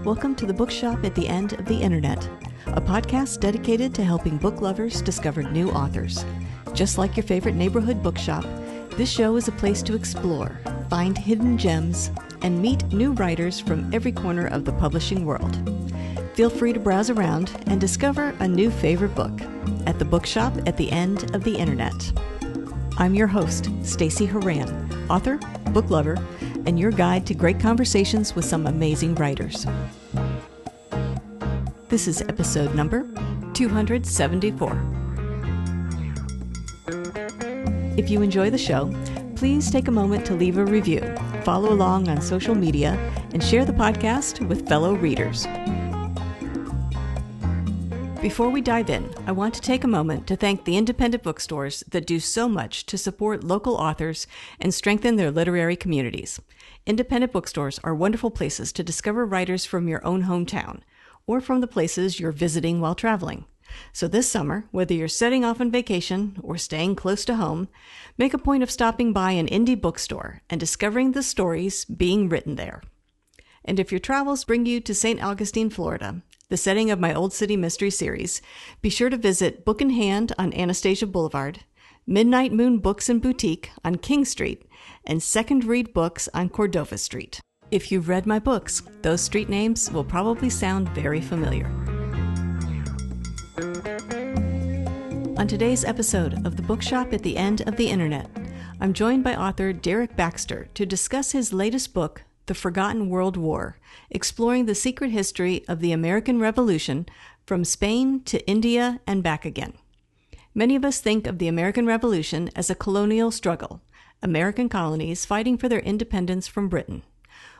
Welcome to the Bookshop at the End of the Internet, a podcast dedicated to helping book lovers discover new authors. Just like your favorite neighborhood bookshop, this show is a place to explore, find hidden gems, and meet new writers from every corner of the publishing world. Feel free to browse around and discover a new favorite book at the Bookshop at the End of the Internet. I'm your host, Stacey Horan, author, book lover, and your guide to great conversations with some amazing writers. This is episode number 274. If you enjoy the show, please take a moment to leave a review, follow along on social media, and share the podcast with fellow readers. Before we dive in, I want to take a moment to thank the independent bookstores that do so much to support local authors and strengthen their literary communities. Independent bookstores are wonderful places to discover writers from your own hometown or from the places you're visiting while traveling. So this summer, whether you're setting off on vacation or staying close to home, make a point of stopping by an indie bookstore and discovering the stories being written there. And if your travels bring you to St. Augustine, Florida, the setting of my Old City Mystery series, be sure to visit Book in Hand on Anastasia Boulevard, Midnight Moon Books and Boutique on King Street, and Second Read Books on Cordova Street. If you've read my books, those street names will probably sound very familiar. On today's episode of the Bookshop at the End of the Internet, I'm joined by author Derek Baxter to discuss his latest book, The Forgotten World War, exploring the secret history of the American Revolution from Spain to India and back again. Many of us think of the American Revolution as a colonial struggle, American colonies fighting for their independence from Britain.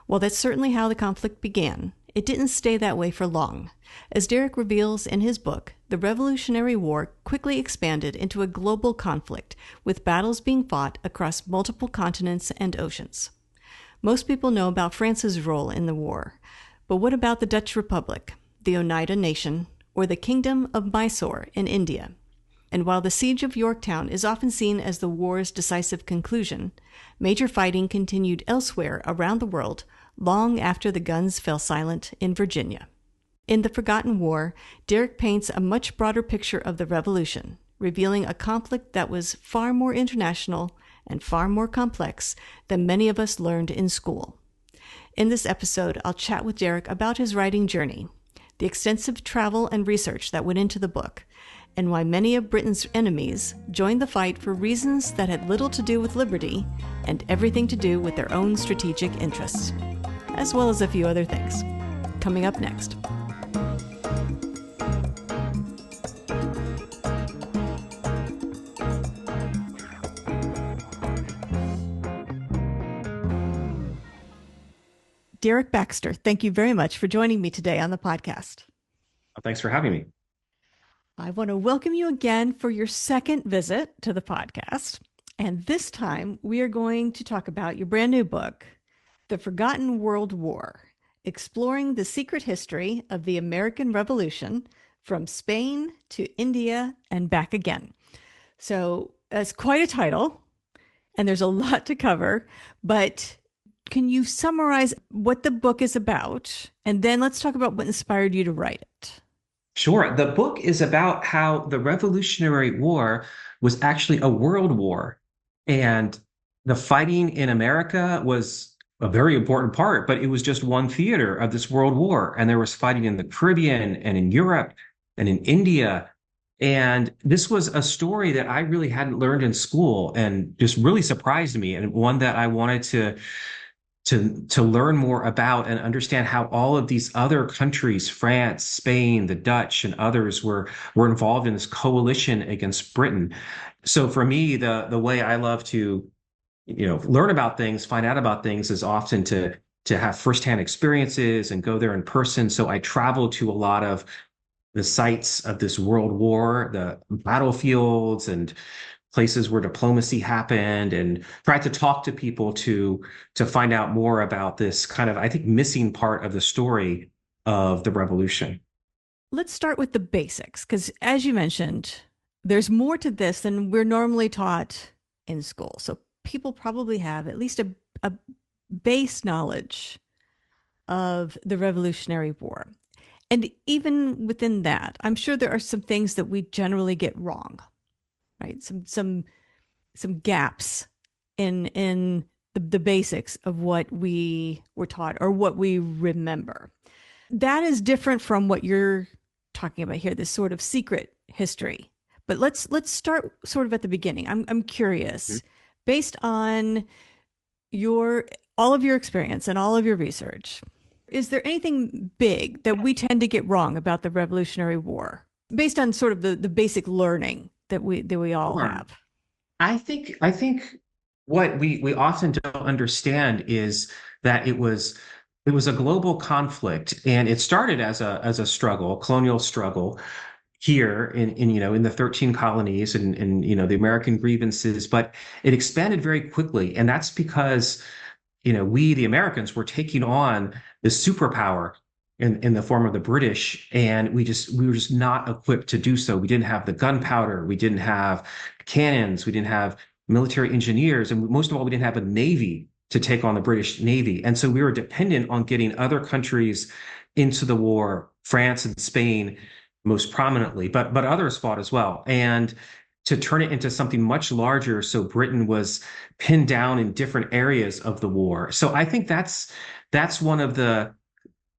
While that's certainly how the conflict began, it didn't stay that way for long. As Derek reveals in his book, the Revolutionary War quickly expanded into a global conflict, with battles being fought across multiple continents and oceans. Most people know about France's role in the war, but what about the Dutch Republic, the Oneida Nation, or the Kingdom of Mysore in India? And while the Siege of Yorktown is often seen as the war's decisive conclusion, major fighting continued elsewhere around the world long after the guns fell silent in Virginia. In The Forgotten War, Derek paints a much broader picture of the Revolution, revealing a conflict that was far more international and far more complex than many of us learned in school. In this episode, I'll chat with Derek about his writing journey, the extensive travel and research that went into the book, and why many of Britain's enemies joined the fight for reasons that had little to do with liberty and everything to do with their own strategic interests, as well as a few other things. Coming up next. Derek Baxter, thank you very much for joining me today on the podcast. Thanks for having me. I want to welcome you again for your second visit to the podcast. And this time we are going to talk about your brand new book, The Forgotten World War, exploring the secret history of the American Revolution from Spain to India and back again. So that's quite a title, and there's a lot to cover, but can you summarize what the book is about? And then let's talk about what inspired you to write it. Sure. The book is about how the Revolutionary War was actually a world war. And the fighting in America was a very important part, but it was just one theater of this world war. And there was fighting in the Caribbean and in Europe and in India. And this was a story that I really hadn't learned in school and just really surprised me, and one that I wanted to learn more about and understand how all of these other countries, France, Spain, the Dutch, and others were involved in this coalition against Britain. So for me, the way I love to, learn about things, find out about things, is often to have firsthand experiences and go there in person. So I traveled to a lot of the sites of this world war, the battlefields and places where diplomacy happened, and tried to talk to people to find out more about this kind of, I think, missing part of the story of the revolution. Let's start with the basics, because as you mentioned, there's more to this than we're normally taught in school. So people probably have at least a base knowledge of the Revolutionary War. And even within that, I'm sure there are some things that we generally get wrong, right? Some gaps in the basics of what we were taught or what we remember. That is different from what you're talking about here, this sort of secret history. But let's start sort of at the beginning. I'm curious, based on your all of your experience and all of your research, is there anything big that we tend to get wrong about the Revolutionary War, based on sort of the basic learning that we all Sure. have? I think what we often don't understand is that it was a global conflict, and it started as a struggle, colonial struggle here in the 13 colonies and the American grievances, but it expanded very quickly, and that's because we, the Americans, were taking on the superpower in the form of the British, and we were just not equipped to do so. We didn't have the gunpowder, we didn't have cannons, we didn't have military engineers, and most of all, we didn't have a navy to take on the British Navy. And so we were dependent on getting other countries into the war, France and Spain most prominently, but others fought as well. And to turn it into something much larger, so Britain was pinned down in different areas of the war. So I think that's one of the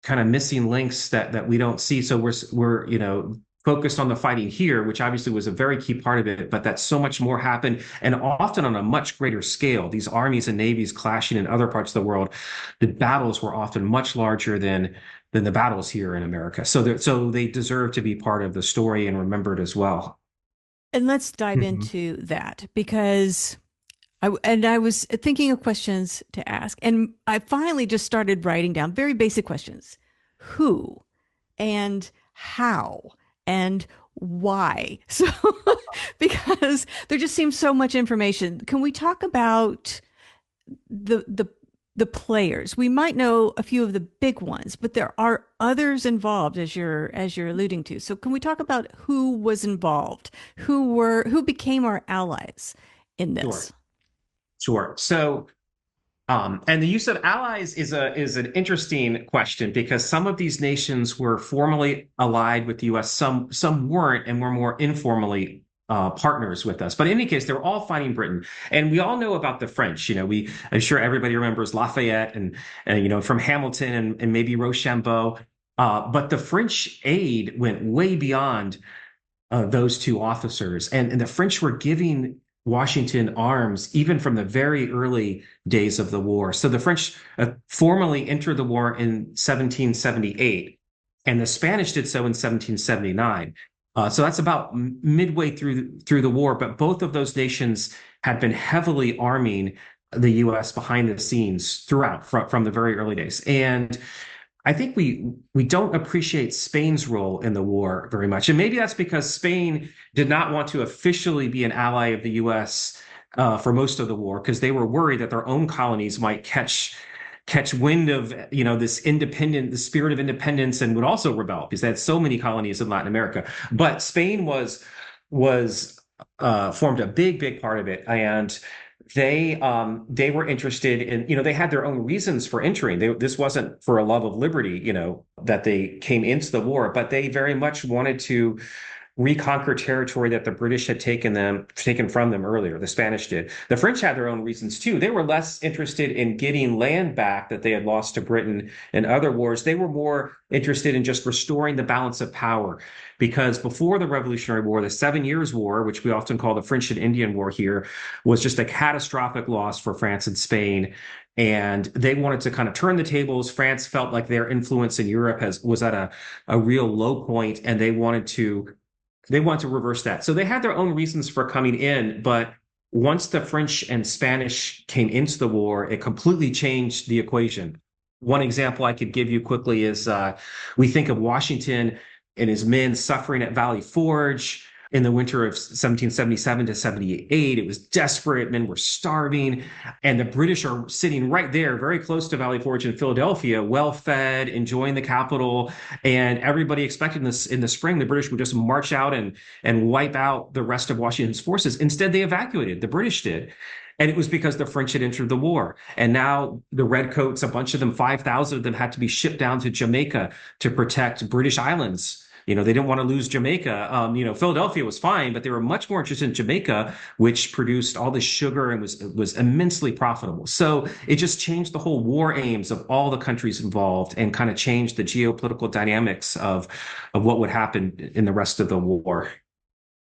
kind of missing links that we don't see. So we're focused on the fighting here, which obviously was a very key part of it, but that so much more happened, and often on a much greater scale. These armies and navies clashing in other parts of the world, the battles were often much larger than the battles here in America. So they deserve to be part of the story and remembered as well. And let's dive Mhm. into that because I was thinking of questions to ask, and I finally just started writing down very basic questions: who, and how, and why. So, because there just seems so much information. Can we talk about the players? We might know a few of the big ones, but there are others involved, as you're alluding to. So, can we talk about who was involved, who became our allies in Sure, this? sure. And the use of allies is an interesting question because some of these nations were formally allied with the U.S., some weren't, and were more informally partners with us. But in any case, they were all fighting Britain, and we all know about the French. I'm sure everybody remembers Lafayette and from Hamilton and maybe Rochambeau. But the French aid went way beyond those two officers. And the French were giving Washington arms even from the very early days of the war. So the French formally entered the war in 1778, and the Spanish did so in 1779. So that's about midway through the war. But both of those nations had been heavily arming the U.S. behind the scenes throughout from the very early days. And I think we don't appreciate Spain's role in the war very much. And maybe that's because Spain did not want to officially be an ally of the US for most of the war because they were worried that their own colonies might catch wind of the spirit of independence, and would also rebel because they had so many colonies in Latin America. But Spain was formed a big part of it, and they were interested in, they had their own reasons for entering. This wasn't for a love of liberty, that they came into the war, but they very much wanted to reconquer territory that the British had taken from them earlier. The Spanish did. The French had their own reasons too. They were less interested in getting land back that they had lost to Britain in other wars. They were more interested in just restoring the balance of power. Because before the Revolutionary War, the 7 Years' War, which we often call the French and Indian War here, was just a catastrophic loss for France and Spain. And they wanted to kind of turn the tables. France felt like their influence in Europe was at a real low point, and they want to reverse that. So they had their own reasons for coming in, but once the French and Spanish came into the war, it completely changed the equation. One example I could give you quickly is we think of Washington and his men suffering at Valley Forge in the winter of 1777 to 78. It was desperate. Men were starving. And the British are sitting right there, very close to Valley Forge in Philadelphia, well fed, enjoying the capital. And everybody expected this in the spring, the British would just march out and wipe out the rest of Washington's forces. Instead, they evacuated. The British did. And it was because the French had entered the war. And now the Redcoats, a bunch of them, 5,000 of them had to be shipped down to Jamaica to protect British islands. They didn't want to lose Jamaica. Philadelphia was fine, but they were much more interested in Jamaica, which produced all this sugar and was immensely profitable. So it just changed the whole war aims of all the countries involved and kind of changed the geopolitical dynamics of what would happen in the rest of the war.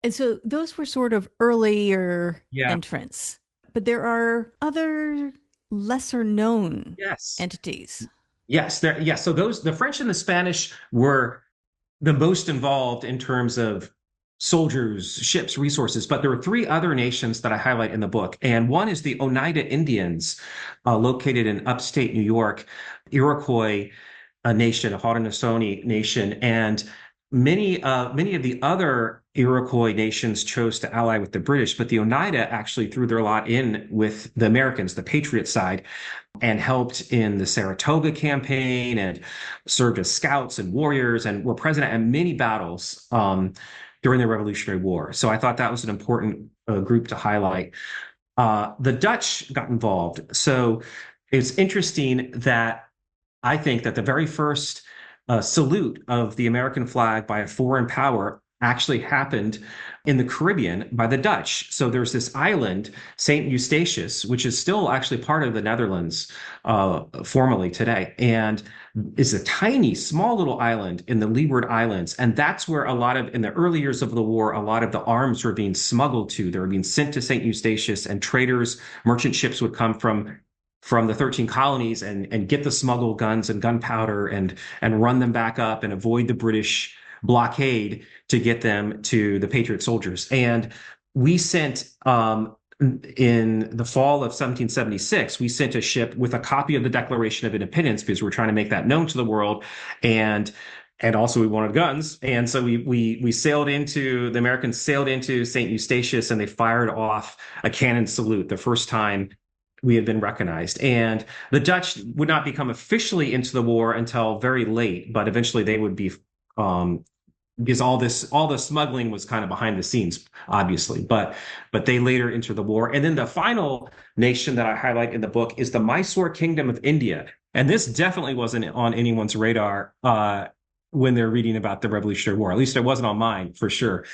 And so those were sort of earlier Yeah. entrants, but there are other lesser known Yes. entities. Yes. Yes. So the French and the Spanish were the most involved in terms of soldiers, ships, resources. But there were three other nations that I highlight in the book. And one is the Oneida Indians, located in upstate New York, Iroquois nation, a Haudenosaunee nation. And many of the other Iroquois nations chose to ally with the British, but the Oneida actually threw their lot in with the Americans, the Patriot side, and helped in the Saratoga campaign and served as scouts and warriors and were present at many battles during the Revolutionary War. So I thought that was an important group to highlight. The Dutch got involved. So it's interesting that I think that the very first salute of the American flag by a foreign power actually happened in the Caribbean by the Dutch. So there's this island, St. Eustatius, which is still actually part of the Netherlands formally today, and is a tiny, small little island in the Leeward Islands. And that's where in the early years of the war, a lot of the arms were being smuggled to. They were being sent to St. Eustatius, and traders, merchant ships would come from the 13 colonies and get the smuggled guns and gunpowder and run them back up and avoid the British blockade to get them to the Patriot soldiers. And we sent in the fall of 1776, we sent a ship with a copy of the Declaration of Independence because we're trying to make that known to the world. And also we wanted guns. And so we sailed into, the Americans sailed into St. Eustatius, and they fired off a cannon salute the first time we had been recognized. And the Dutch would not become officially into the war until very late, but eventually they would be, because all the smuggling was kind of behind the scenes, obviously, but they later entered the war. And then the final nation that I highlight in the book is the Mysore Kingdom of India. And this definitely wasn't on anyone's radar when they're reading about the Revolutionary War. At least it wasn't on mine, for sure.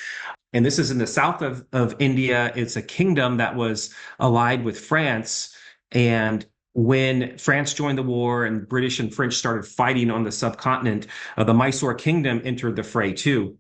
And this is in the south of India. It's a kingdom that was allied with France. And when France joined the war and British and French started fighting on the subcontinent, the Mysore Kingdom entered the fray too.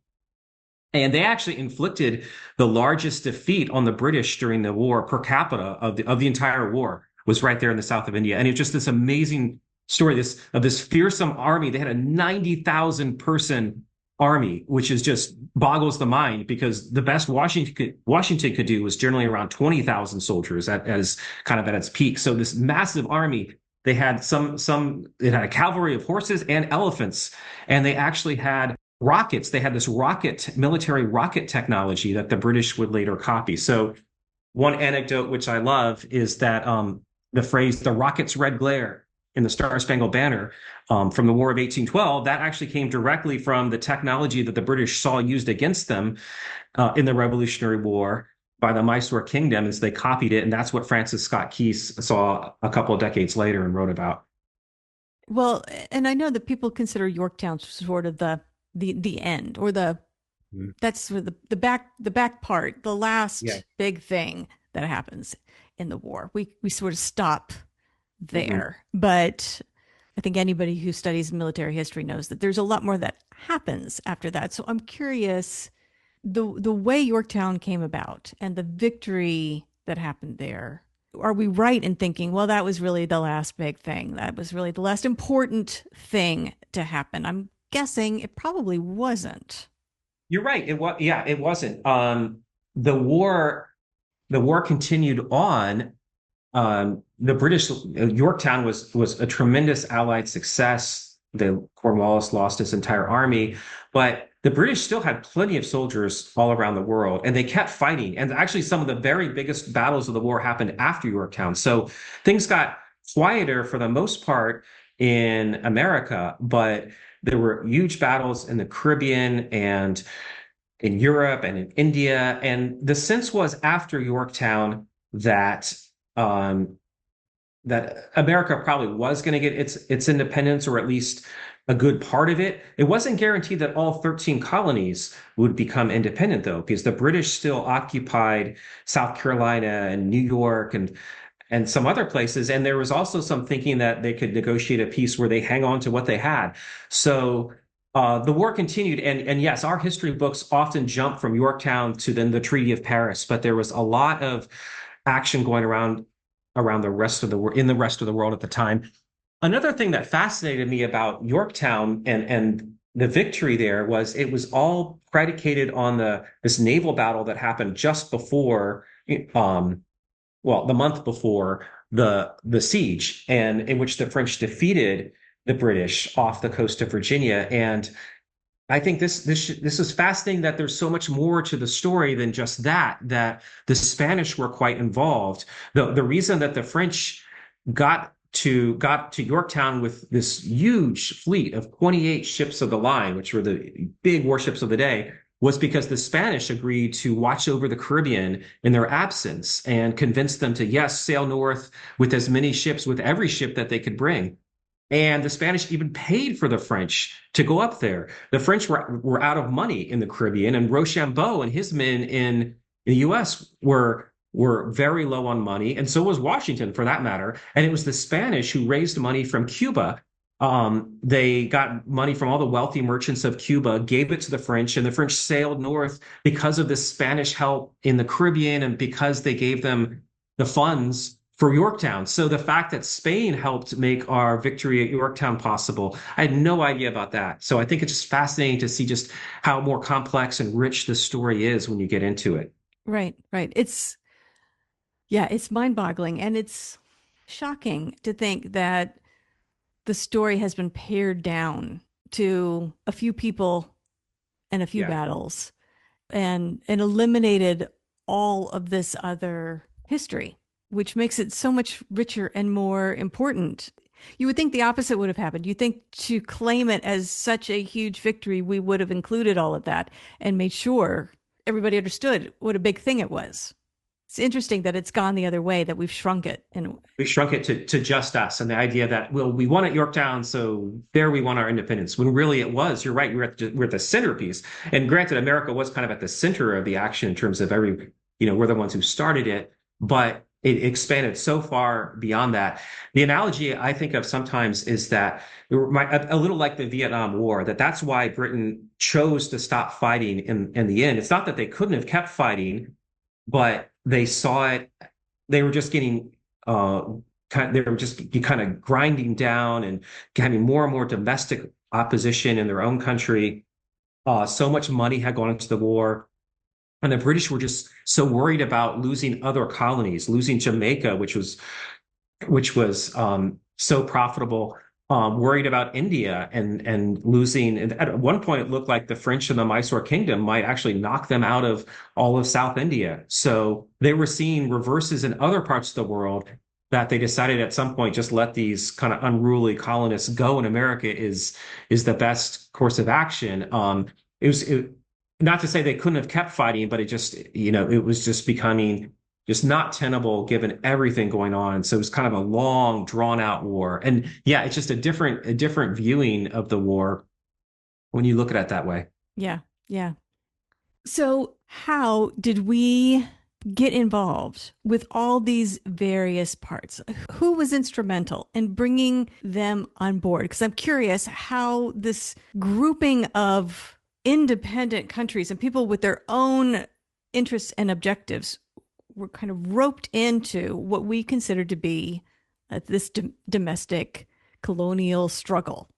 And they actually inflicted the largest defeat on the British during the war per capita of the entire war, was right there in the south of India. And it's just this amazing story of this fearsome army. They had a 90,000 person army, which is just boggles the mind, because the best Washington could do was generally around 20,000 soldiers as kind of at its peak. So this massive army, they had it had a cavalry of horses and elephants, and they actually had rockets. They had this military rocket technology that the British would later copy. So one anecdote which I love is that the phrase "the rocket's red glare" in the Star Spangled Banner from the War of 1812, that actually came directly from the technology that the British saw used against them in the Revolutionary War by the Mysore Kingdom, as they copied it. And that's what Francis Scott Key saw a couple of decades later and wrote about. Well, and I know that people consider Yorktown sort of the end, or that's sort of the back part, the last Yeah. big thing that happens in the war. We sort of stop there. But I think anybody who studies military history knows that there's a lot more that happens after that. So I'm curious, the way Yorktown came about and the victory that happened there. Are we right in thinking, well, that was really the last big thing? That was really the last important thing to happen? I'm guessing it probably wasn't. You're right. It wasn't. The war continued on. The British Yorktown was a tremendous Allied success. Cornwallis lost his entire army, but the British still had plenty of soldiers all around the world, and they kept fighting. And actually, some of the very biggest battles of the war happened after Yorktown. So things got quieter for the most part in America, but there were huge battles in the Caribbean and in Europe and in India. And the sense was after Yorktown that um, that America probably was going to get its independence, or at least a good part of it. It wasn't guaranteed that all 13 colonies would become independent, though, because the British still occupied South Carolina and New York and some other places. And there was also some thinking that they could negotiate a peace where they hang on to what they had. So the war continued, and yes, our history books often jump from Yorktown to then the Treaty of Paris, but there was a lot of action going around the rest of the world in the rest of the world at the time. Another thing that fascinated me about Yorktown and the victory there was it was all predicated on the this naval battle that happened just before the month before the siege, and in which the French defeated the British off the coast of Virginia. And I think this is fascinating that there's so much more to the story than just that the Spanish were quite involved. The reason that the French got to Yorktown with this huge fleet of 28 ships of the line, which were the big warships of the day, was because the Spanish agreed to watch over the Caribbean in their absence and convinced them to, yes, sail north with as many ships, with every ship that they could bring. And the Spanish even paid for the French to go up there. The French were out of money in the Caribbean, and Rochambeau and his men in the U.S. were very low on money, and so was Washington, for that matter. And it was the Spanish who raised money from Cuba. They got money from all the wealthy merchants of Cuba, gave it to the French, and the French sailed north because of the Spanish help in the Caribbean and because they gave them the funds for Yorktown. So the fact that Spain helped make our victory at Yorktown possible, I had no idea about that. So I think it's just fascinating to see just how more complex and rich the story is when you get into it. Right, right. It's mind-boggling, and it's shocking to think that the story has been pared down to a few people and a few Yeah. battles and eliminated all of this other history, which makes it so much richer and more important. You would think the opposite would have happened. You think to claim it as such a huge victory, we would have included all of that and made sure everybody understood what a big thing it was. It's interesting that it's gone the other way, that we've shrunk it. And We shrunk it to just us, and the idea that, well, we won at Yorktown, so there we won our independence. When really it was, you're right, we're at the centerpiece. And granted, America was kind of at the center of the action in terms of we're the ones who started it, but it expanded so far beyond that. The analogy I think of sometimes is that a little like the Vietnam War, that's why Britain chose to stop fighting in the end. It's not that they couldn't have kept fighting, but they saw it. They were just getting they were just kind of grinding down and having more and more domestic opposition in their own country. So much money had gone into the war. And the British were just so worried about losing other colonies, losing Jamaica, which was so profitable, worried about India and losing. And at one point, it looked like the French and the Mysore Kingdom might actually knock them out of all of South India. So they were seeing reverses in other parts of the world that they decided at some point just let these kind of unruly colonists go in America is the best course of action. Not to say they couldn't have kept fighting, but it was just becoming just not tenable given everything going on. So it was kind of a long, drawn out war. And yeah, it's just a different viewing of the war when you look at it that way. yeah, yeah. So, how did we get involved with all these various parts? Who was instrumental in bringing them on board? Because I'm curious how this grouping of independent countries and people with their own interests and objectives were kind of roped into what we consider to be this domestic colonial struggle.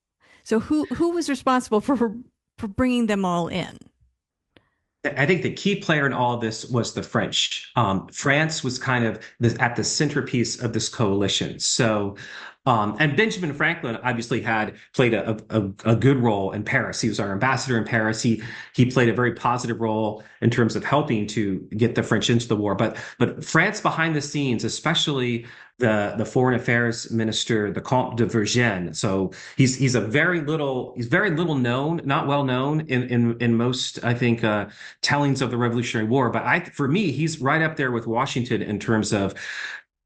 So who was responsible for bringing them all in? I think the key player in all of this was the French. France was kind of at the centerpiece of this coalition. So, and Benjamin Franklin obviously had played a good role in Paris. He was our ambassador in Paris. He played a very positive role in terms of helping to get the French into the war. But France behind the scenes, especially the foreign affairs minister, the Comte de Vergennes. So he's very little known, not well known in most, I think, tellings of the Revolutionary War. But for me, he's right up there with Washington in terms of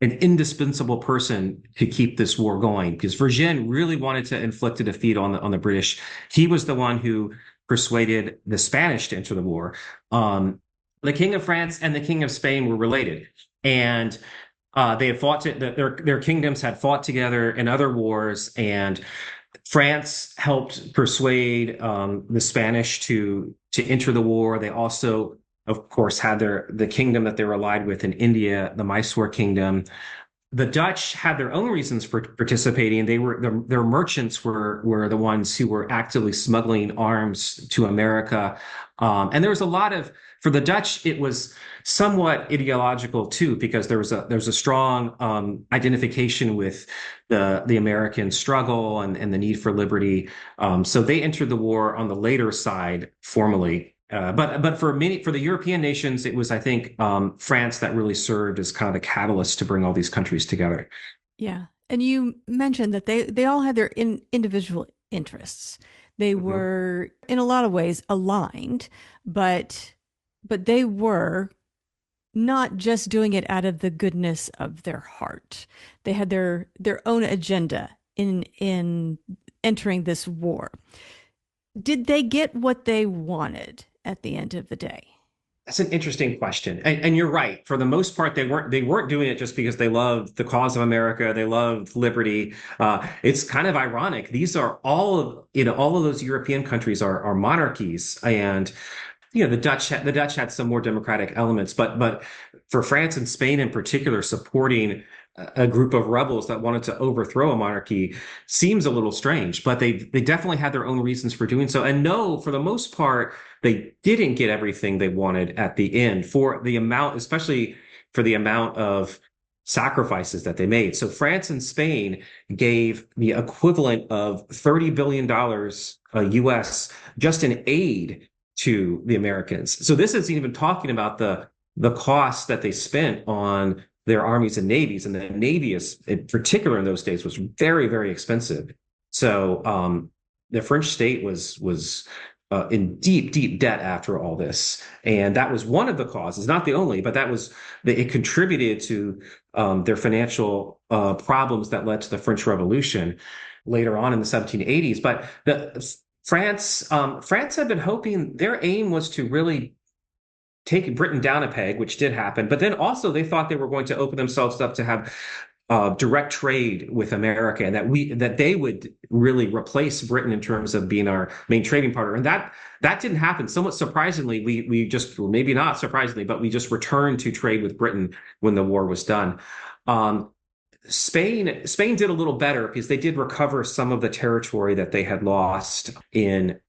an indispensable person to keep this war going because Vergennes really wanted to inflict a defeat on the British. He was the one who persuaded the Spanish to enter the war. Um, the King of France and the King of Spain were related, and they had fought their kingdoms had fought together in other wars, and France helped persuade the Spanish to enter the war. They also, of course, had the kingdom that they were allied with in India, the Mysore kingdom. The Dutch had their own reasons for participating. Their merchants were the ones who were actively smuggling arms to America, and there was a lot of for the Dutch. It was somewhat ideological too, because there was a strong identification with the American struggle and the need for liberty. So they entered the war on the later side formally. But for the European nations, it was, I think, France that really served as kind of the catalyst to bring all these countries together. Yeah. And you mentioned that they all had their individual interests. They Mhm. were in a lot of ways aligned, but they were not just doing it out of the goodness of their heart. They had their own agenda in entering this war. Did they get what they wanted at the end of the day? That's an interesting question, and you're right. For the most part, they weren't doing it just because they loved the cause of America. They loved liberty. It's kind of ironic. These are all of those European countries are monarchies, and the Dutch had some more democratic elements, but for France and Spain in particular, supporting a group of rebels that wanted to overthrow a monarchy seems a little strange. But they definitely had their own reasons for doing so. And no, for the most part, they didn't get everything they wanted at the end for the amount, especially for the amount of sacrifices that they made. So France and Spain gave the equivalent of $30 billion US just in aid to the Americans. So this isn't even talking about the costs that they spent on their armies and navies, and the navy is in particular in those days was very, very expensive. So the French state was in deep, deep debt after all this, and that was one of the causes, not the only, but it contributed to their financial problems that led to the French Revolution later on in the 1780s. But France had been hoping their aim was to really take Britain down a peg, which did happen. But then also they thought they were going to open themselves up to have direct trade with America, and that they would really replace Britain in terms of being our main trading partner. And that didn't happen. Somewhat surprisingly, we just, well, maybe not surprisingly, but we just returned to trade with Britain when the war was done. Um, Spain did a little better because they did recover some of the territory that they had lost in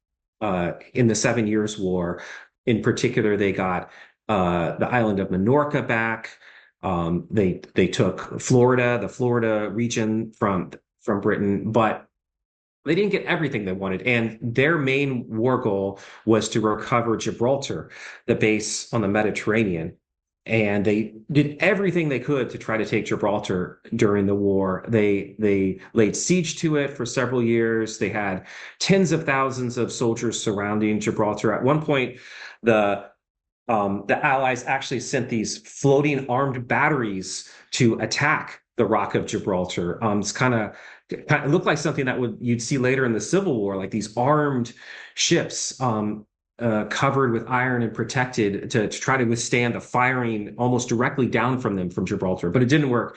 the Seven Years' War. In particular, they got the island of Minorca back. They took Florida, the Florida region from Britain, but they didn't get everything they wanted. And their main war goal was to recover Gibraltar, the base on the Mediterranean. And they did everything they could to try to take Gibraltar during the war. They laid siege to it for several years. They had tens of thousands of soldiers surrounding Gibraltar. At one point, the the Allies actually sent these floating armed batteries to attack the Rock of Gibraltar. It's kind of looked like something that you'd see later in the Civil War, like these armed ships covered with iron and protected to try to withstand the firing almost directly down from them from Gibraltar. But it didn't work.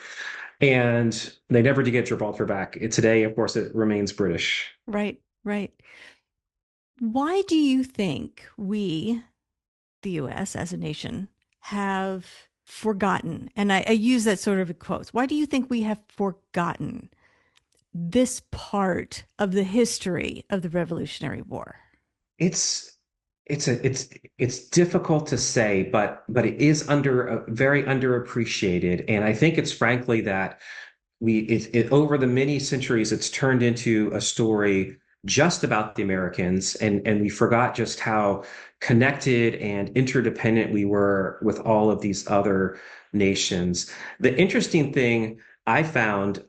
And they never did get Gibraltar back. Today, of course, it remains British. Right, right. Why do you think we, the US as a nation, have forgotten? And I use that sort of in quotes. Why do you think we have forgotten this part of the history of the Revolutionary War? It's it's difficult to say, but it is very underappreciated, and I think it's frankly that over the many centuries it's turned into a story just about the Americans, and we forgot just how connected and interdependent we were with all of these other nations. The interesting thing I found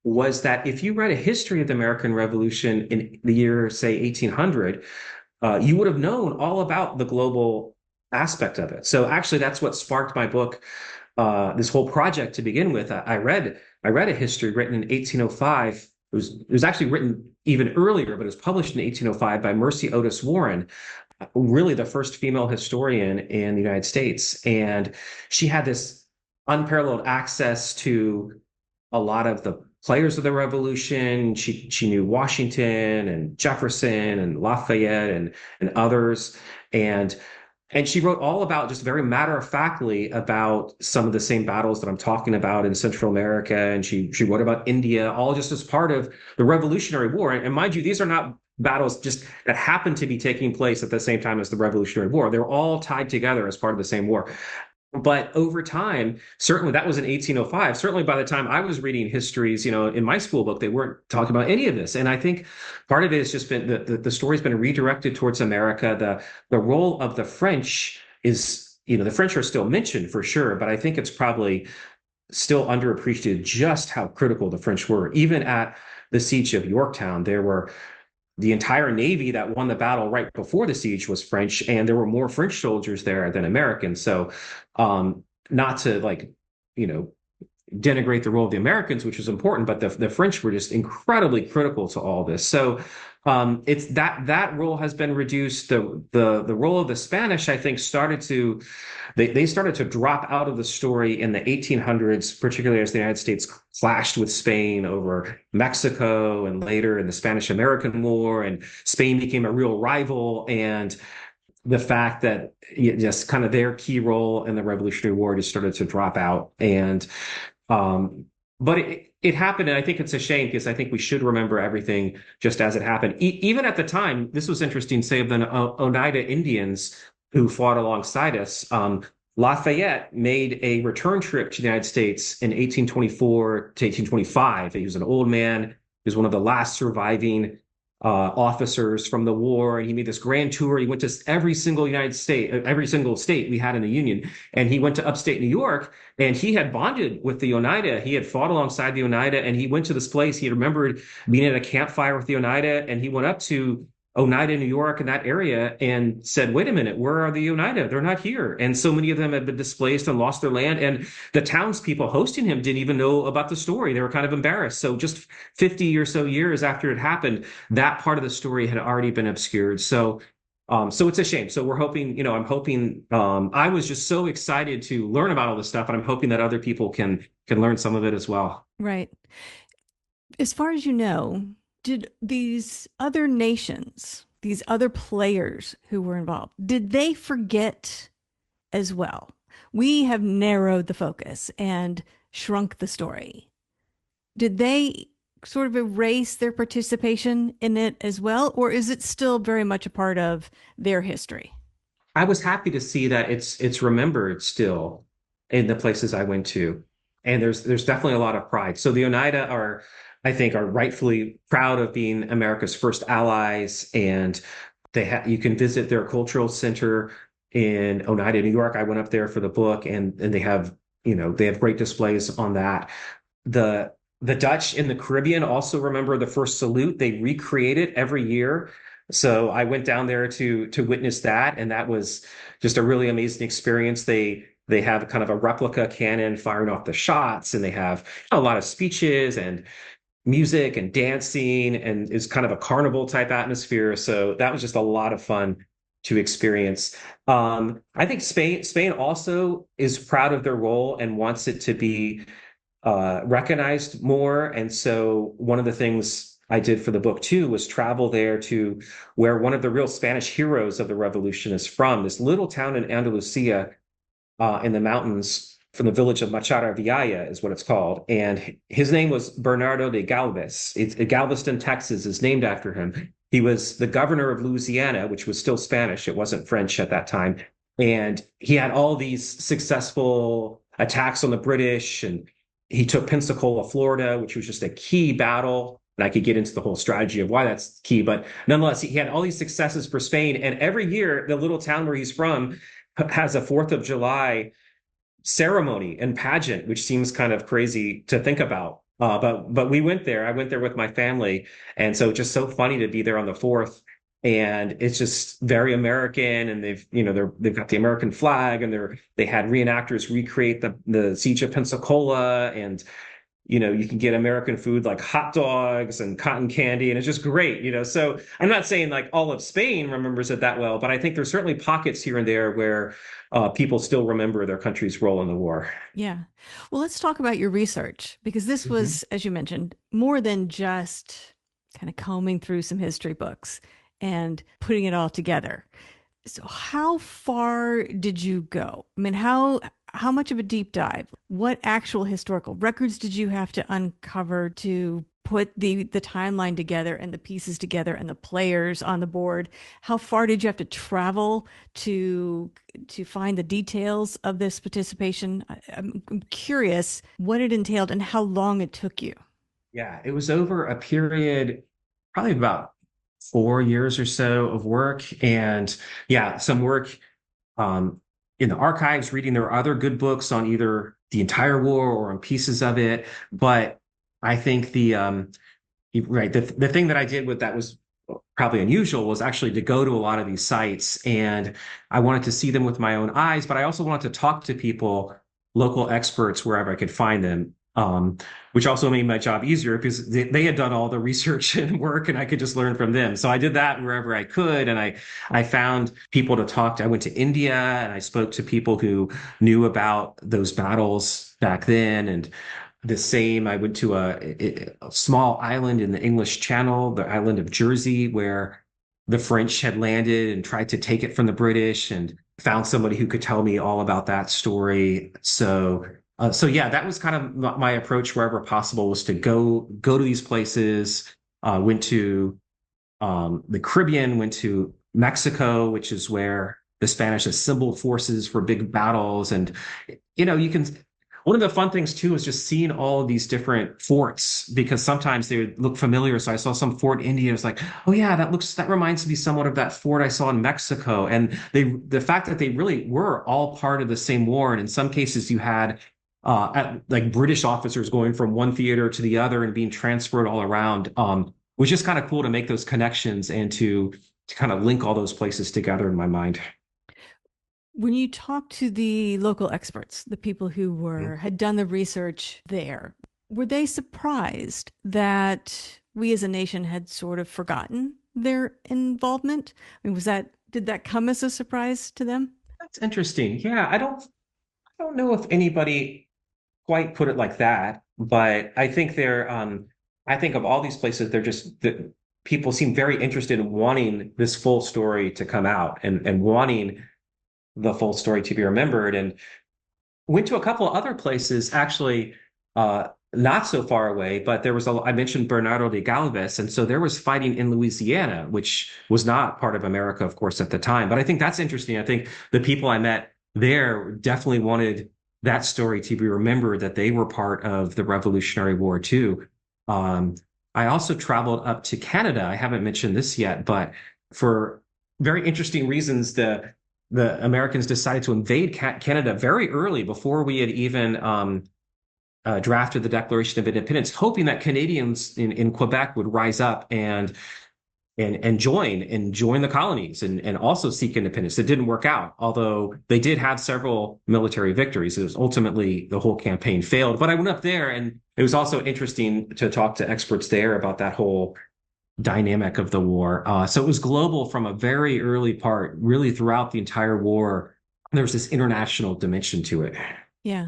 was that if you read a history of the American Revolution in the year, say, 1800, you would have known all about the global aspect of it. So actually, that's what sparked my book this whole project to begin with. I read a history written in 1805. It was actually written even earlier, but it was published in 1805 by Mercy Otis Warren, really the first female historian in the United States. And she had this unparalleled access to a lot of the players of the revolution. She knew Washington and Jefferson and Lafayette and others. And and she wrote all about, just very matter of factly, about some of the same battles that I'm talking about in Central America. And she wrote about India, all just as part of the Revolutionary War. And mind you, these are not battles just that happen to be taking place at the same time as the Revolutionary War. They're all tied together as part of the same war. But over time, certainly that was in 1805. Certainly by the time I was reading histories, in my school book, they weren't talking about any of this. And I think part of it has just been the story's been redirected towards America. The role of the French is, the French are still mentioned for sure, but I think it's probably still underappreciated just how critical the French were. Even at the Siege of Yorktown, there were the entire Navy that won the battle right before the siege was French, and there were more French soldiers there than Americans. So, not to you know, denigrate the role of the Americans, which was important, but the French were just incredibly critical to all this. So, it's that role has been reduced. The role of the Spanish, I think, they started to drop out of the story in the 1800s, particularly as the United States clashed with Spain over Mexico, and later in the Spanish-American War, and Spain became a real rival. And the fact that just kind of their key role in the Revolutionary War just started to drop out. And but it happened, and I think it's a shame, because I think we should remember everything just as it happened. Even at the time, this was interesting, say, of the Oneida Indians who fought alongside us. Lafayette made a return trip to the United States in 1824 to 1825. He was an old man. He was one of the last surviving officers from the war, and he made this grand tour. He went to every single state we had in the Union, and he went to upstate New York, and he had bonded with the Oneida. He had fought alongside the Oneida, and he went to this place. He remembered being at a campfire with the Oneida, and he went up to Oneida, New York, in that area, and said, "Wait a minute, where are the Oneida? They're not here." And so many of them had been displaced and lost their land. And the townspeople hosting him didn't even know about the story. They were kind of embarrassed. So just 50 or so years after it happened, that part of the story had already been obscured. So it's a shame. So we're hoping, I'm hoping, I was just so excited to learn about all this stuff, and I'm hoping that other people can learn some of it as well. Right. As far as you know, did these other nations, these other players who were involved, did they forget as well? We have narrowed the focus and shrunk the story. Did they sort of erase their participation in it as well, or is it still very much a part of their history? I was happy to see that it's remembered still in the places I went to. And there's definitely a lot of pride. So the Oneida I think, are rightfully proud of being America's first allies, and you can visit their cultural center in Oneida, New York. I went up there for the book, and they have, they have great displays on that. The Dutch in the Caribbean also remember the first salute. They recreate it every year. So I went down there to witness that, and that was just a really amazing experience. They have kind of a replica cannon firing off the shots, and they have a lot of speeches and music and dancing, and is kind of a carnival type atmosphere. So that was just a lot of fun to experience. I think Spain also is proud of their role and wants it to be recognized more. And so one of the things I did for the book too was travel there to where one of the real Spanish heroes of the revolution is from, this little town in Andalusia, in the mountains, from the village of Machara Villaya is what it's called. And his name was Bernardo de Galvez. Galveston, Texas is named after him. He was the governor of Louisiana, which was still Spanish. It wasn't French at that time. And he had all these successful attacks on the British, and he took Pensacola, Florida, which was just a key battle. And I could get into the whole strategy of why that's key, but nonetheless, he had all these successes for Spain. And every year, the little town where he's from has a 4th of July ceremony and pageant, which seems kind of crazy to think about. But we went there. I went there with my family. And so just so funny to be there on the 4th and it's just very American. And they've got the American flag, and they had reenactors recreate the Siege of Pensacola, and you can get American food like hot dogs and cotton candy, and it's just great. So I'm not saying like all of Spain remembers it that well, but I think there's certainly pockets here and there where people still remember their country's role in the war. Yeah. Well, let's talk about your research because this Mhm. was, as you mentioned, more than just kind of combing through some history books and putting it all together. So how far did you go? I mean, how much of a deep dive? What actual historical records did you have to uncover to put the timeline together and the pieces together and the players on the board? How far did you have to travel to find the details of this participation? I'm curious what it entailed and how long it took you. Yeah, it was over a period, probably about 4 years or so of work. And yeah, some work um, in the archives, reading there are other good books on either the entire war or on pieces of it. But I think the thing that I did with that was probably unusual was actually to go to a lot of these sites, and I wanted to see them with my own eyes, but I also wanted to talk to people, local experts, wherever I could find them. Which also made my job easier because they had done all the research and work, and I could just learn from them. So I did that wherever I could, and I found people to talk to. I went to India and I spoke to people who knew about those battles back then, and the same. I went to a small island in the English Channel, the island of Jersey, where the French had landed and tried to take it from the British, and found somebody who could tell me all about that story. So yeah, that was kind of my approach wherever possible, was to go to these places. Went to the Caribbean, went to Mexico, which is where the Spanish assembled forces for big battles, and you can one of the fun things too is just seeing all of these different forts, because sometimes they would look familiar. So I saw some fort in India. It's like, oh yeah, that reminds me somewhat of that fort I saw in Mexico. And the fact that they really were all part of the same war. And in some cases you had like British officers going from one theater to the other and being transferred all around, was just kind of cool to make those connections and to kind of link all those places together in my mind. When you talk to the local experts, the people who Mhm. were had done the research there, were they surprised that we as a nation had sort of forgotten their involvement? I mean, did that come as a surprise to them? That's interesting. Yeah, I don't know if anybody quite put it like that, but I think of all these places, the people seem very interested in wanting this full story to come out, and wanting the full story to be remembered. And went to a couple of other places actually, not so far away, but I mentioned Bernardo de Galvez, and so there was fighting in Louisiana, which was not part of America, of course, at the time. But I think that's interesting. I think the people I met there definitely wanted that story to be remembered, that they were part of the Revolutionary War too. Um, I also traveled up to Canada. I haven't mentioned this yet, but for very interesting reasons, the Americans decided to invade Canada very early, before we had even drafted the Declaration of Independence, hoping that Canadians in Quebec would rise up and join the colonies, and also seek independence. It didn't work out, although they did have several military victories. It was ultimately, the whole campaign failed. But I went up there, and it was also interesting to talk to experts there about that whole dynamic of the war. So it was global from a very early part, really throughout the entire war. There was this international dimension to it. Yeah.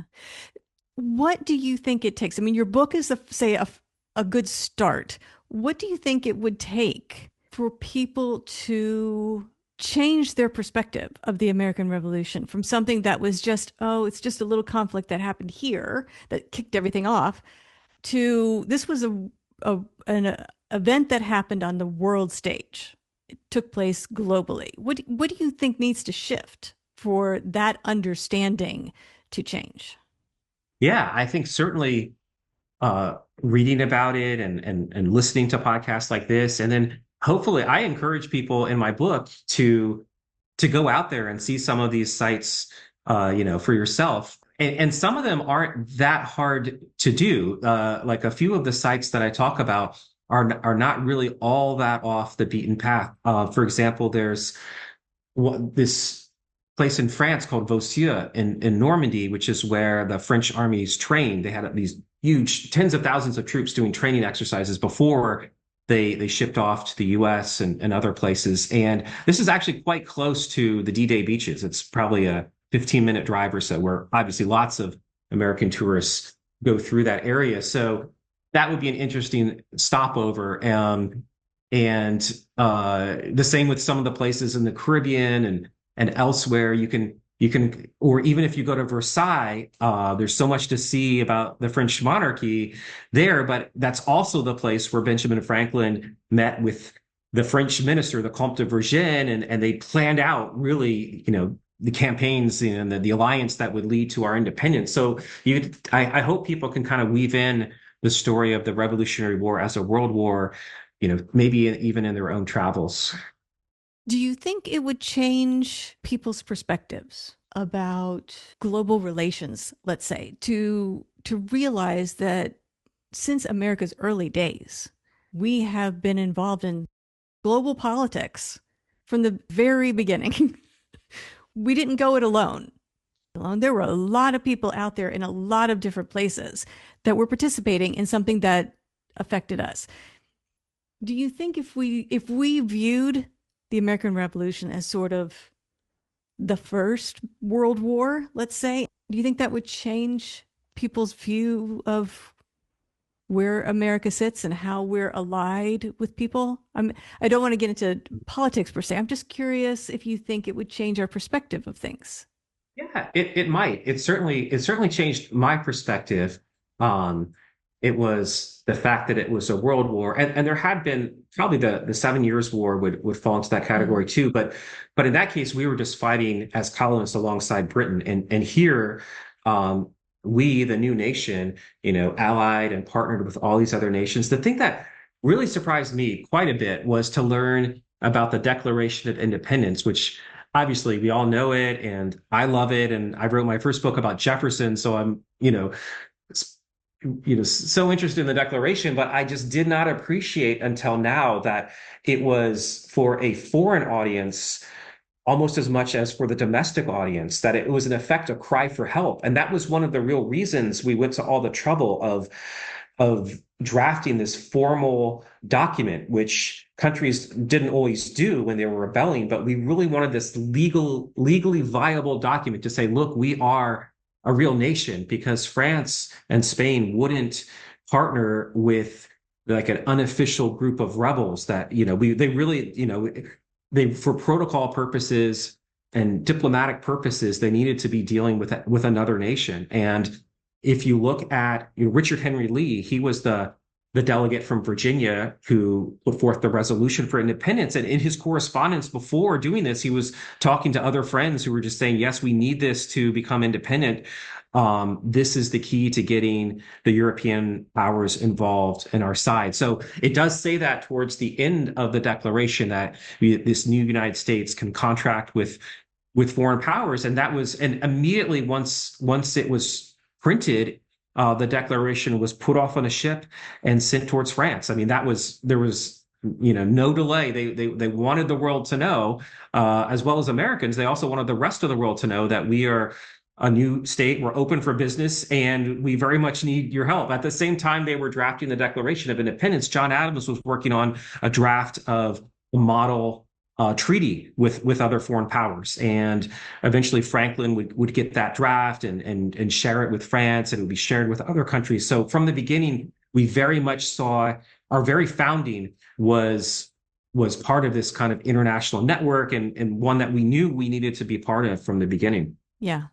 What do you think it takes? I mean, your book is, a good start. What do you think it would take for people to change their perspective of the American Revolution from something that was just, oh, it's just a little conflict that happened here that kicked everything off, to this was an event that happened on the world stage. It took place globally. What do you think needs to shift for that understanding to change? Yeah, I think certainly reading about it, and listening to podcasts like this, and then hopefully I encourage people in my book to go out there and see some of these sites, for yourself. And some of them aren't that hard to do. Like a few of the sites that I talk about are not really all that off the beaten path. For example, there's this place in France called Vaucieux in Normandy, which is where the French armies trained. They had these huge tens of thousands of troops doing training exercises before they shipped off to the US and other places. And this is actually quite close to the D-Day beaches. It's probably a 15-minute drive or so, where obviously lots of American tourists go through that area. So that would be an interesting stopover. And the same with some of the places in the Caribbean and elsewhere. You can, or even if you go to Versailles, there's so much to see about the French monarchy there, but that's also the place where Benjamin Franklin met with the French minister, the Comte de Vergennes, and they planned out really, the campaigns and the alliance that would lead to our independence. So I hope people can kind of weave in the story of the Revolutionary War as a world war, maybe even in their own travels. Do you think it would change people's perspectives about global relations, let's say, to realize that since America's early days, we have been involved in global politics from the very beginning? We didn't go it alone. There were a lot of people out there in a lot of different places that were participating in something that affected us. Do you think if we viewed the American Revolution as sort of the first World War, let's say, do you think that would change people's view of where America sits and how we're allied with people? I don't want to get into politics per se. I'm just curious if you think it would change our perspective of things. Yeah, it might. It certainly changed my perspective. Um, it was the fact that it was a world war, and there had been probably the 7 Years' War would fall into that Mm. category too. But in that case, we were just fighting as colonists alongside Britain, and here, um, we, the new nation, allied and partnered with all these other nations. The thing that really surprised me quite a bit was to learn about the Declaration of Independence, which obviously we all know it and I love it. And I wrote my first book about Jefferson. So I'm, so interested in the Declaration, but I just did not appreciate until now that it was for a foreign audience almost as much as for the domestic audience, that it was in effect a cry for help. And that was one of the real reasons we went to all the trouble of drafting this formal document, which countries didn't always do when they were rebelling. But we really wanted this legally viable document to say, look, we are a real nation, because France and Spain wouldn't partner with like an unofficial group of rebels that, they really, they, for protocol purposes and diplomatic purposes, they needed to be dealing with another nation. And if you look at, Richard Henry Lee, he was the delegate from Virginia who put forth the resolution for independence. And in his correspondence before doing this, he was talking to other friends who were just saying, yes, we need this to become independent. This is the key to getting the European powers involved in our side. So it does say that towards the end of the Declaration, that this new United States can contract with foreign powers. And immediately once it was printed, the Declaration was put off on a ship and sent towards France. I mean, there was no delay. They wanted the world to know, as well as Americans. They also wanted the rest of the world to know that we are a new state. We're open for business, and we very much need your help. At the same time, they were drafting the Declaration of Independence. John Adams was working on a draft of a model treaty with other foreign powers, and eventually Franklin would get that draft and share it with France, and it would be shared with other countries. So from the beginning, we very much saw our very founding was part of this kind of international network, and one that we knew we needed to be part of from the beginning. Yeah.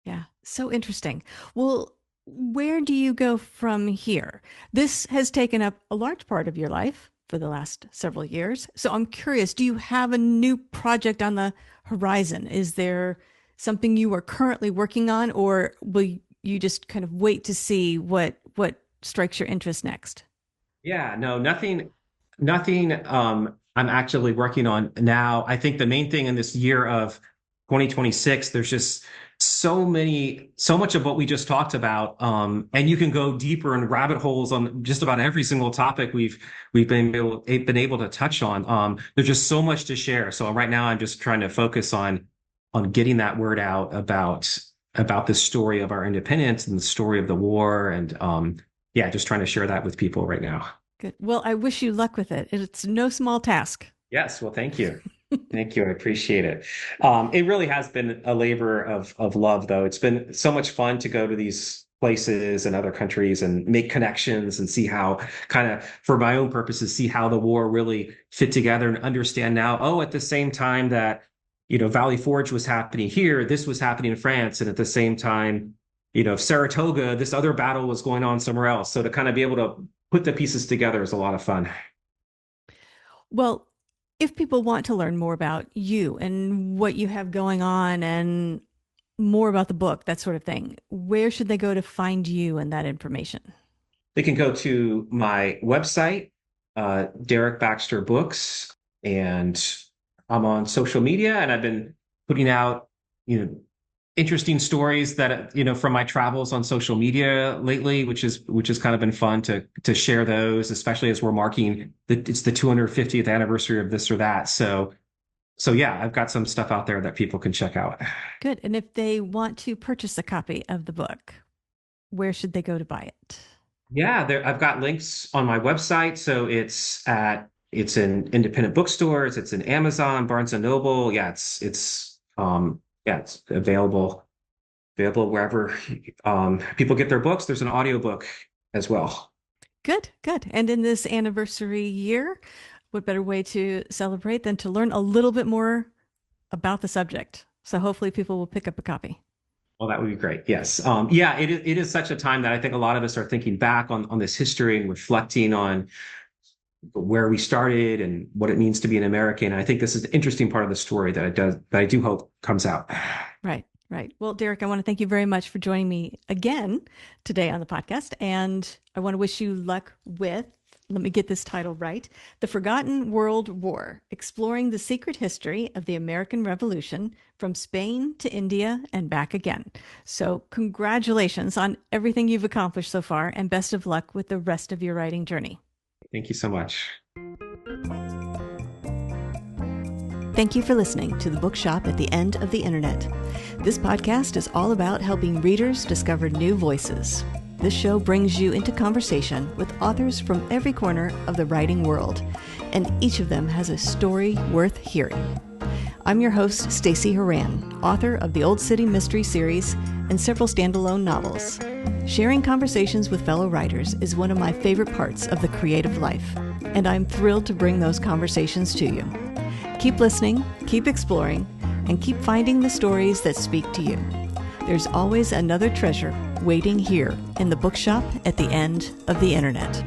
Yeah. So interesting. Well, where do you go from here? This has taken up a large part of your life for the last several years. So I'm curious, do you have a new project on the horizon? Is there something you are currently working on, or will you just kind of wait to see what strikes your interest next? Yeah, no, nothing I'm actually working on now. I think the main thing in this year of 2026, there's just so much of what we just talked about. And you can go deeper in rabbit holes on just about every single topic we've been able to touch on. There's just so much to share. So right now I'm just trying to focus on getting that word out about the story of our independence and the story of the war. And yeah, just trying to share that with people right now. Good. Well, I wish you luck with it. It's no small task. Yes, well, thank you. Thank you. I appreciate it. It really has been a labor of love, though. It's been so much fun to go to these places and other countries and make connections and see how, kind of for my own purposes, see how the war really fit together and understand now, oh, at the same time that, Valley Forge was happening here, this was happening in France. And at the same time, Saratoga, this other battle was going on somewhere else. So to kind of be able to put the pieces together is a lot of fun. Well, if people want to learn more about you and what you have going on and more about the book, that sort of thing, where should they go to find you and that information? They can go to my website, Derek Baxter Books, and I'm on social media, and I've been putting out, interesting stories that, from my travels on social media lately, which has kind of been fun to share those, especially as we're marking it's the 250th anniversary of this or that. So yeah, I've got some stuff out there that people can check out. Good. And if they want to purchase a copy of the book, where should they go to buy it? Yeah, I've got links on my website. So it's in independent bookstores, it's in Amazon, Barnes and Noble. Yeah, it's available wherever people get their books. There's an audiobook as well. Good. And in this anniversary year, what better way to celebrate than to learn a little bit more about the subject? So hopefully people will pick up a copy. Well, that would be great. Yes. Yeah, it is such a time that I think a lot of us are thinking back on this history and reflecting on where we started and what it means to be an American. I think this is the interesting part of the story that I do hope comes out. Right. Well, Derek, I want to thank you very much for joining me again today on the podcast. And I want to wish you luck with, let me get this title right, The Forgotten World War, Exploring the Secret History of the American Revolution from Spain to India and back again. So congratulations on everything you've accomplished so far, and best of luck with the rest of your writing journey. Thank you so much. Thank you for listening to The Bookshop at the End of the Internet. This podcast is all about helping readers discover new voices. This show brings you into conversation with authors from every corner of the writing world, and each of them has a story worth hearing. I'm your host, Stacey Horan, author of the Old City Mystery series and several standalone novels. Sharing conversations with fellow writers is one of my favorite parts of the creative life, and I'm thrilled to bring those conversations to you. Keep listening, keep exploring, and keep finding the stories that speak to you. There's always another treasure waiting here in the bookshop at the end of the internet.